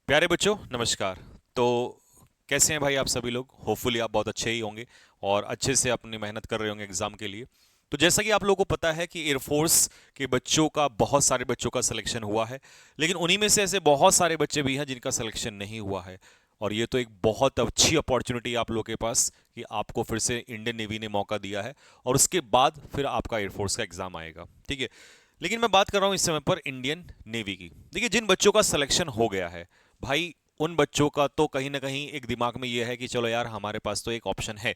प्यारे बच्चों नमस्कार। तो कैसे हैं भाई आप सभी लोग? होपफुली आप बहुत अच्छे ही होंगे और अच्छे से अपनी मेहनत कर रहे होंगे एग्जाम के लिए। तो जैसा कि आप लोगों को पता है कि एयरफोर्स के बच्चों का बहुत सारे बच्चों का सिलेक्शन हुआ है, लेकिन उन्हीं में से ऐसे बहुत सारे बच्चे भी हैं जिनका सिलेक्शन नहीं हुआ है। और ये तो एक बहुत अच्छी अपॉर्चुनिटी आप लोगों के पास कि आपको फिर से इंडियन नेवी ने मौका दिया है और उसके बाद फिर आपका एयरफोर्स का एग्जाम आएगा, ठीक है। लेकिन मैं बात कर रहा हूँ इस समय पर इंडियन नेवी की। देखिए, जिन बच्चों का सिलेक्शन हो गया है भाई, उन बच्चों का तो कहीं ना कहीं एक दिमाग में ये है कि चलो यार, हमारे पास तो एक ऑप्शन है।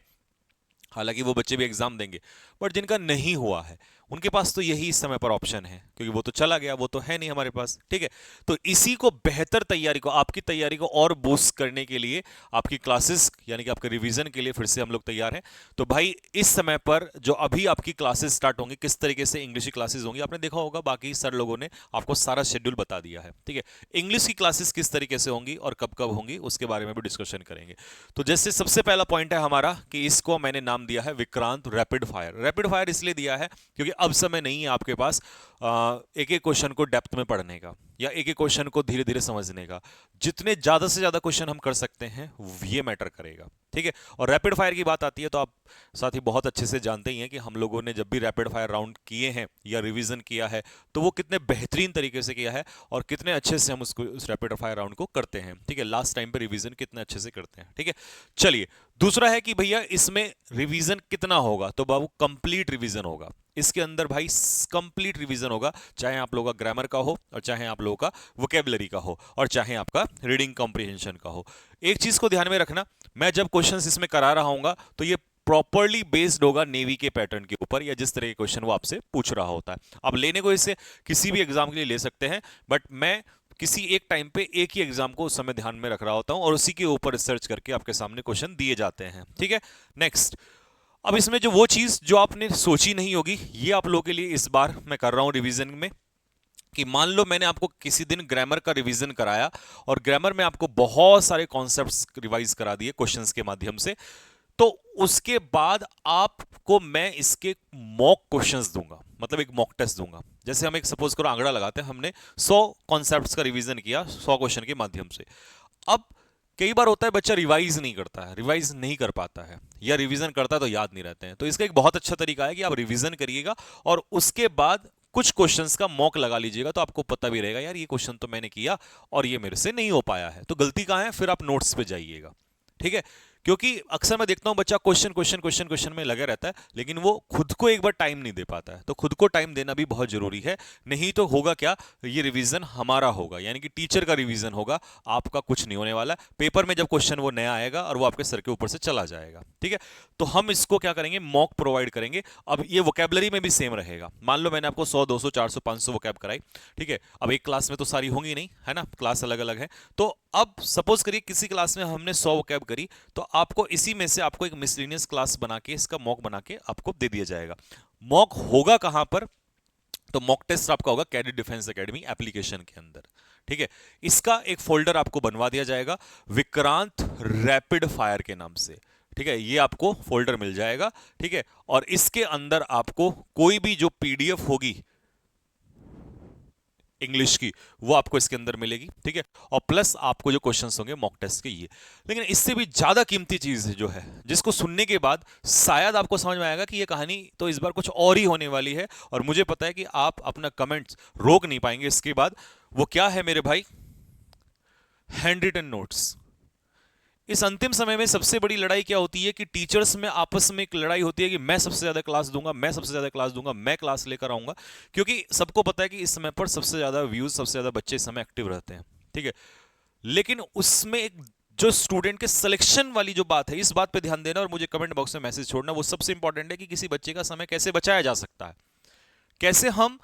हालांकि वो बच्चे भी एग्जाम देंगे, बट जिनका नहीं हुआ है उनके पास तो यही इस समय पर ऑप्शन है, क्योंकि वो तो चला गया, वो तो है नहीं हमारे पास, ठीक है। तो इसी को बेहतर तैयारी को, आपकी तैयारी को और बूस्ट करने के लिए, आपकी क्लासेस यानी कि आपके रिवीजन के लिए फिर से हम लोग तैयार हैं। तो भाई, इस समय पर जो अभी आपकी क्लासेस स्टार्ट होंगी, किस तरीके से इंग्लिश की क्लासेस होंगी, आपने देखा होगा, बाकी सर लोगों ने आपको सारा शेड्यूल बता दिया है, ठीक है। इंग्लिश की क्लासेस किस तरीके से होंगी और कब कब होंगी उसके बारे में भी डिस्कशन करेंगे। तो जैसे सबसे पहला पॉइंट है हमारा कि इसको मैंने नाम दिया है Vikrant rapid fire. Rapid fire इसलिए दिया है क्योंकि अब समय नहीं है आपके पास एक एक क्वेश्चन को डेप्थ में पढ़ने का या एक एक क्वेश्चन को धीरे धीरे समझने का। जितने ज्यादा से ज्यादा क्वेश्चन हम कर सकते हैं ये मैटर करेगा, ठीक है। और रैपिड फायर की बात आती है तो आप साथ ही बहुत अच्छे से जानते ही हैं कि हम लोगों ने जब भी रैपिड फायर राउंड किए हैं या रिवीजन किया है तो वो कितने बेहतरीन तरीके से किया है और कितने अच्छे से हम उसको उस रैपिड फायर राउंड को करते हैं, ठीक है। लास्ट टाइम पे रिवीजन कितने अच्छे से करते हैं, ठीक है। चलिए, दूसरा है कि भैया इसमें रिवीजन कितना होगा, तो बाबू कंप्लीट रिवीजन होगा इसके अंदर भाई। कंप्लीट रिवीजन होगा, चाहे आप लोगों का ग्रामर का हो और चाहे आप लोगों का वोकेबलरी का हो और चाहे आपका रीडिंग कॉम्प्रिहेंशन का हो। एक चीज को ध्यान में रखना, मैं जब क्वेश्चंस इसमें करा रहा हूंगा तो ये प्रॉपरली बेस्ड होगा नेवी के पैटर्न के ऊपर या जिस तरह के क्वेश्चन वो आपसे पूछ रहा होता है। आप लेने को इसे किसी भी एग्जाम के लिए ले सकते हैं, बट मैं किसी एक टाइम पे एक ही एग्जाम को उस समय ध्यान में रख रहा होता हूं और उसी के ऊपर रिसर्च करके आपके सामने क्वेश्चन दिए जाते हैं, ठीक है। नेक्स्ट, अब इसमें जो वो चीज जो आपने सोची नहीं होगी, ये आप लोगों के लिए इस बार मैं कर रहा हूं रिवीजन में, कि मान लो मैंने आपको किसी दिन ग्रामर का रिवीजन कराया और ग्रामर में आपको बहुत सारे कॉन्सेप्ट्स रिवाइज करा दिए क्वेश्चंस के माध्यम से। तो उसके बाद आपको मैं इसके मॉक क्वेश्चंस दूंगा, मतलब एक मॉक टेस्ट दूंगा। जैसे हम एक सपोज करो आंकड़ा लगाते हैं, हमने 100 कॉन्सेप्ट्स का रिवीजन किया 100 क्वेश्चन के माध्यम से। अब कई बार होता है बच्चा रिवाइज नहीं करता है, रिवाइज नहीं कर पाता है, या रिवीजन करता है तो याद नहीं रहते हैं। तो इसका एक बहुत अच्छा तरीका है कि आप रिवीजन करिएगा और उसके बाद कुछ क्वेश्चंस का मॉक लगा लीजिएगा, तो आपको पता भी रहेगा यार ये क्वेश्चन तो मैंने किया और ये मेरे से नहीं हो पाया है, तो गलती कहां है, फिर आप नोट्स पे जाइएगा, ठीक है। क्योंकि अक्सर मैं देखता हूं बच्चा क्वेश्चन क्वेश्चन क्वेश्चन क्वेश्चन में लगा रहता है, लेकिन वो खुद को एक बार टाइम नहीं दे पाता है। तो खुद को टाइम देना भी बहुत जरूरी है, नहीं तो होगा क्या, ये रिवीजन हमारा होगा, यानी कि टीचर का रिवीजन होगा, आपका कुछ नहीं होने वाला। पेपर में जब क्वेश्चन वो नया आएगा और वो आपके सर के ऊपर से चला जाएगा, ठीक है। तो हम इसको क्या करेंगे, मॉक प्रोवाइड करेंगे। अब ये वोकेबलरी में भी सेम रहेगा। मान लो मैंने आपको 100 200 400 500 वोकैब कराई, ठीक है। अब एक क्लास में तो सारी होंगी नहीं, है ना, क्लास अलग अलग है। तो अब सपोज करिए किसी क्लास में हमने 100 वोकैब करी, तो आपको इसी में से आपको एक मिसलिनियस क्लास बना के इसका मॉक बना के आपको दे दिया जाएगा। मॉक होगा कहां पर, तो मॉक टेस्ट आपका होगा कैडेट डिफेंस एकेडमी एप्लीकेशन के अंदर, ठीक है। इसका एक फोल्डर आपको बनवा दिया जाएगा विक्रांत रैपिड फायर के नाम से, ठीक है। ये आपको फोल्डर मिल जाएगा, ठीक है। और इसके अंदर आपको कोई भी जो पीडीएफ होगी इंग्लिश की, वो आपको इसके अंदर मिलेगी, ठीक है। और प्लस आपको जो क्वेश्चंस होंगे मॉक टेस्ट के ये। लेकिन इससे भी ज्यादा कीमती चीज जो है, जिसको सुनने के बाद शायद आपको समझ में आएगा कि ये कहानी तो इस बार कुछ और ही होने वाली है, और मुझे पता है कि आप अपना कमेंट्स रोक नहीं पाएंगे इसके बाद। वो क्या है मेरे भाई, हैंड रिटन नोट्स। इस अंतिम समय में सबसे बड़ी लड़ाई क्या होती है कि टीचर्स में आपस में एक लड़ाई होती है कि मैं सबसे ज्यादा क्लास दूंगा, मैं सबसे ज्यादा क्लास दूंगा, मैं क्लास लेकर आऊंगा। क्योंकि सबको पता है कि इस समय पर सबसे ज्यादा व्यूज, सबसे ज्यादा बच्चे इस समय एक्टिव रहते हैं, ठीक है। लेकिन उसमें एक जो स्टूडेंट के सिलेक्शन वाली जो बात है, इस बात पे ध्यान देना और मुझे कमेंट बॉक्स में मैसेज छोड़ना। वो सबसे इंपॉर्टेंट है कि किसी बच्चे का समय कैसे बचाया जा सकता है, कैसे हम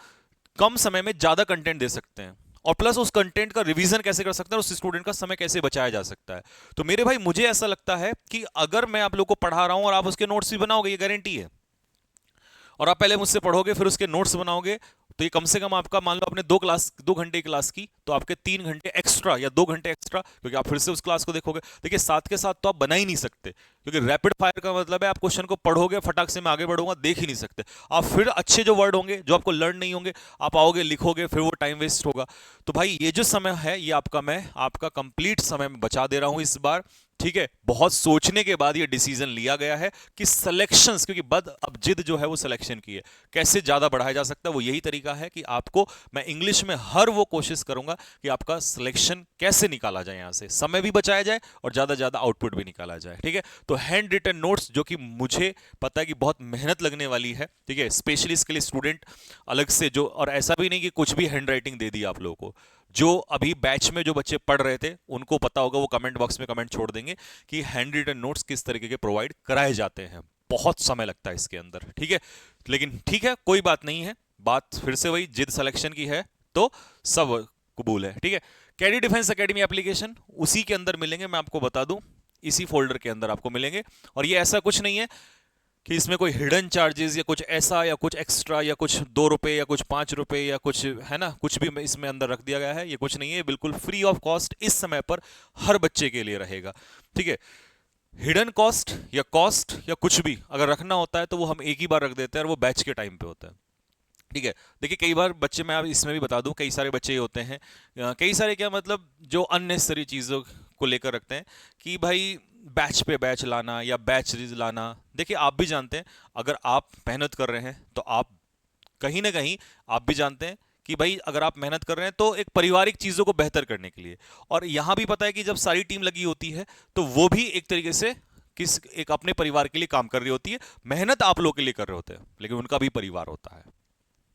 कम समय में ज्यादा कंटेंट दे सकते हैं, और प्लस उस कंटेंट का रिवीजन कैसे कर सकते हैं, उस स्टूडेंट का समय कैसे बचाया जा सकता है। तो मेरे भाई, मुझे ऐसा लगता है कि अगर मैं आप लोग को पढ़ा रहा हूं और आप उसके नोट्स भी बनाओगे, ये गारंटी है, और आप पहले मुझसे पढ़ोगे फिर उसके नोट्स बनाओगे, तो ये कम से कम आपका, मान लो आपने 2 घंटे की क्लास की, तो आपके 3 घंटे एक्स्ट्रा या 2 घंटे एक्स्ट्रा, क्योंकि आप फिर से उस क्लास को देखोगे। देखिए साथ के साथ तो आप बना ही नहीं सकते, क्योंकि रैपिड फायर का मतलब है आप क्वेश्चन को पढ़ोगे, फटाक से मैं आगे बढ़ूंगा, देख ही नहीं सकते आप। फिर अच्छे जो वर्ड होंगे जो आपको लर्न नहीं होंगे, आप आओगे लिखोगे, फिर वो टाइम वेस्ट होगा। तो भाई ये जो समय है ये आपका, मैं आपका कंप्लीट समय में बचा दे रहा हूं इस बार। ठीक है, बहुत सोचने के बाद ये डिसीजन लिया गया है कि सिलेक्शंस, क्योंकि बद अब जिद जो है वो सिलेक्शन की है, कैसे ज्यादा बढ़ाया जा सकता है, वो यही तरीका है कि आपको मैं इंग्लिश में हर वो कोशिश करूंगा कि आपका सिलेक्शन कैसे निकाला जाए, यहां से समय भी बचाया जाए और ज्यादा ज्यादा आउटपुट भी निकाला जाए। ठीक है, तो हैंड रिटन नोट्स, जो कि मुझे पता है कि बहुत मेहनत लगने वाली है, ठीक है, स्पेशली इसके लिए स्टूडेंट अलग से जो, और ऐसा भी नहीं कि कुछ भी हैंड राइटिंग दे दी आप लोगों को। जो अभी बैच में जो बच्चे पढ़ रहे थे उनको पता होगा, वो कमेंट बॉक्स में कमेंट छोड़ देंगे कि हैंड रिटन नोट्स किस तरीके के प्रोवाइड कराए जाते हैं। बहुत समय लगता है इसके अंदर, ठीक है, लेकिन ठीक है, कोई बात नहीं है। बात फिर से वही, जिद सिलेक्शन की है तो सब कबूल है। ठीक है, कैडी डिफेंस एकेडमी एप्लीकेशन उसी के अंदर मिलेंगे, मैं आपको बता दूं, इसी फोल्डर के अंदर आपको मिलेंगे। और ये ऐसा कुछ नहीं है कि इसमें कोई हिडन चार्जेस या कुछ ऐसा या कुछ एक्स्ट्रा या कुछ 2 रुपए या कुछ 5 रुपए या कुछ, है ना, कुछ भी इसमें अंदर रख दिया गया है। ये कुछ नहीं है, बिल्कुल फ्री ऑफ कॉस्ट इस समय पर हर बच्चे के लिए रहेगा। ठीक है, हिडन कॉस्ट या कुछ भी अगर रखना होता है तो वो हम एक ही बार रख देते हैं और वो बैच के टाइम पे होता है। ठीक है, देखिए कई बार बच्चे, मैं अब इसमें भी बता दूं, कई सारे बच्चे ये होते हैं, कई सारे क्या मतलब, जो अननेसेसरी चीज़ों को लेकर रखते हैं कि भाई बैच पे बैच लाना या बैच लाना। देखिए आप भी जानते हैं, अगर आप मेहनत कर रहे हैं तो आप कहीं ना कहीं, आप भी जानते हैं कि भाई अगर आप मेहनत कर रहे हैं तो एक पारिवारिक चीज़ों को बेहतर करने के लिए, और यहाँ भी पता है कि जब सारी टीम लगी होती है तो वो भी एक तरीके से किस एक अपने परिवार के लिए काम कर रही होती है। मेहनत आप लोग के लिए कर रहे होते हैं, लेकिन उनका भी परिवार होता है।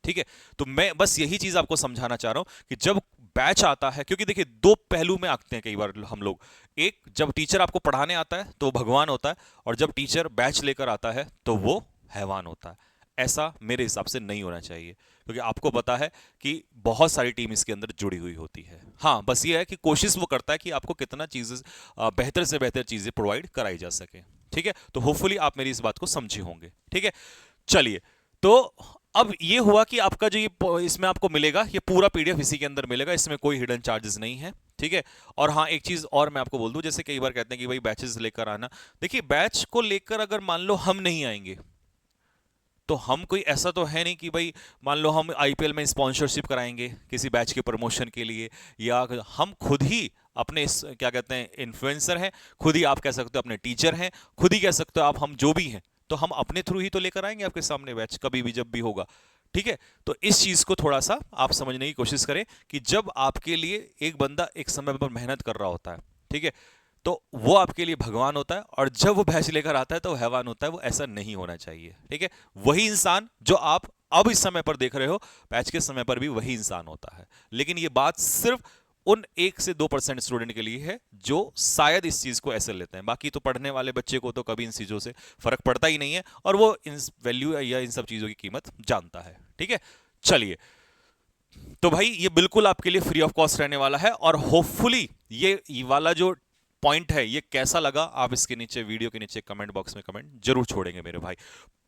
ठीक है, तो मैं बस यही चीज आपको समझाना चाह रहा हूं कि जब बैच आता है, क्योंकि देखिए दो पहलू में आते हैं कई बार हम लोग, एक जब टीचर आपको पढ़ाने आता है तो वो भगवान होता है, और जब टीचर बैच लेकर आता है तो वो हैवान होता है। ऐसा मेरे हिसाब से नहीं होना चाहिए, क्योंकि आपको पता है कि बहुत सारी टीम इसके अंदर जुड़ी हुई होती है। हाँ, बस ये है कि कोशिश वो करता है कि आपको कितना चीजें, बेहतर से बेहतर चीजें प्रोवाइड कराई जा सके। ठीक है, तो होपफुली आप मेरी इस बात को समझे होंगे। ठीक है, चलिए, तो अब ये हुआ कि आपका जो ये इसमें आपको मिलेगा, ये पूरा पीडीएफ इसी के अंदर मिलेगा, इसमें कोई हिडन चार्जेस नहीं है। ठीक है, और हाँ एक चीज और मैं आपको बोल दूं, जैसे कई बार कहते हैं कि भाई बैचेस लेकर आना, देखिए बैच को लेकर अगर मान लो हम नहीं आएंगे तो हम कोई ऐसा तो है नहीं कि भाई मान लो हम आईपीएल में स्पॉन्सरशिप कराएंगे किसी बैच के प्रमोशन के लिए, या हम खुद ही अपने क्या कहते हैं इन्फ्लुएंसर हैं, खुद ही आप कह सकते हो अपने टीचर हैं, खुद ही कह सकते हो आप हम जो भी हैं, तो हम अपने थ्रू ही तो लेकर आएंगे आपके सामने बैच, कभी भी जब भी होगा। ठीक है, तो इस चीज को थोड़ा सा आप समझने की कोशिश करें कि जब आपके लिए एक बंदा एक समय पर मेहनत कर रहा होता है, ठीक है, तो वो आपके लिए भगवान होता है, और जब वो भैंस लेकर आता है तो वो हैवान होता है। वो ऐसा नहीं होना चाहिए। ठीक है, वही इंसान जो आप अब इस समय पर देख रहे हो, बैच के समय पर भी वही इंसान होता है। लेकिन ये बात सिर्फ उन 1 से 2% स्टूडेंट के लिए है जो शायद इस चीज को ऐसे लेते हैं, बाकी तो पढ़ने वाले बच्चे को तो कभी इन चीजों से फर्क पड़ता ही नहीं है, और वो इन वैल्यू या इन सब चीजों की कीमत जानता है। ठीक है, चलिए, तो भाई ये बिल्कुल आपके लिए फ्री ऑफ कॉस्ट रहने वाला है, और होपफुली ये वाला जो पॉइंट है ये कैसा लगा, आप इसके नीचे, वीडियो के नीचे कमेंट बॉक्स में कमेंट जरूर छोड़ेंगे मेरे भाई।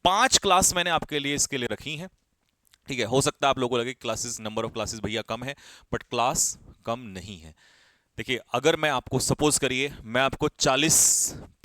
5 क्लास मैंने आपके लिए इसके लिए रखी हैं। ठीक है, हो सकता है आप लोगों को लगे क्लासेस, नंबर ऑफ क्लासेस भैया कम है, बट क्लास कम नहीं है। देखिए अगर मैं आपको, सपोज करिए मैं आपको 40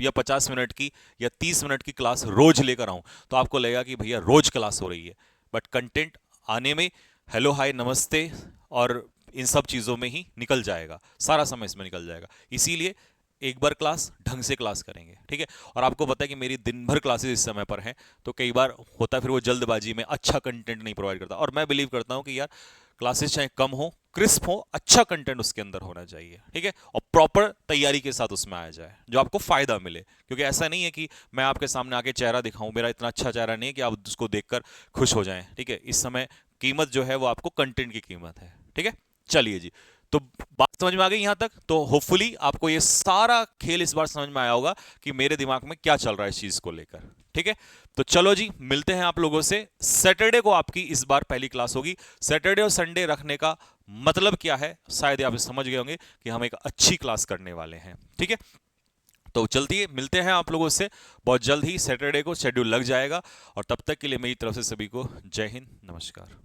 या 50 मिनट की या 30 मिनट की क्लास रोज लेकर आऊं, तो आपको लगेगा कि भैया रोज क्लास हो रही है, बट कंटेंट आने में हेलो हाय नमस्ते और इन सब चीज़ों में ही निकल जाएगा, सारा समय इसमें निकल जाएगा। इसीलिए एक बार क्लास ढंग से क्लास करेंगे। ठीक है, और आपको पता है कि मेरी दिन भर क्लासेस इस समय पर हैं, तो कई बार होता है फिर वो जल्दबाजी में अच्छा कंटेंट नहीं प्रोवाइड करता, और मैं बिलीव करता हूं कि यार क्लासेस चाहे कम हो, क्रिस्प हो, अच्छा कंटेंट उसके अंदर होना चाहिए। ठीक है, और प्रॉपर तैयारी के साथ उसमें आया जाए जो आपको फायदा मिले, क्योंकि ऐसा नहीं है कि मैं आपके सामने आके चेहरा दिखाऊं, मेरा इतना अच्छा चेहरा नहीं है कि आप उसको देखकर खुश हो जाएं। ठीक है, इस समय कीमत जो है वो आपको कंटेंट की कीमत है। ठीक है, चलिए जी, तो बात समझ में आ गई यहां तक, तो होपफुली आपको ये सारा खेल इस बार समझ में आया होगा कि मेरे दिमाग में क्या चल रहा है इस चीज को लेकर। ठीक है, तो चलो जी, मिलते हैं आप लोगों से सैटरडे को। आपकी इस बार पहली क्लास होगी। सैटरडे और संडे रखने का मतलब क्या है, शायद आप समझ गए होंगे कि हम एक अच्छी क्लास करने वाले हैं। ठीक है, तो चलती मिलते हैं आप लोगों से बहुत जल्द ही, सैटरडे को शेड्यूल लग जाएगा, और तब तक के लिए मेरी तरफ से सभी को जय हिंद, नमस्कार।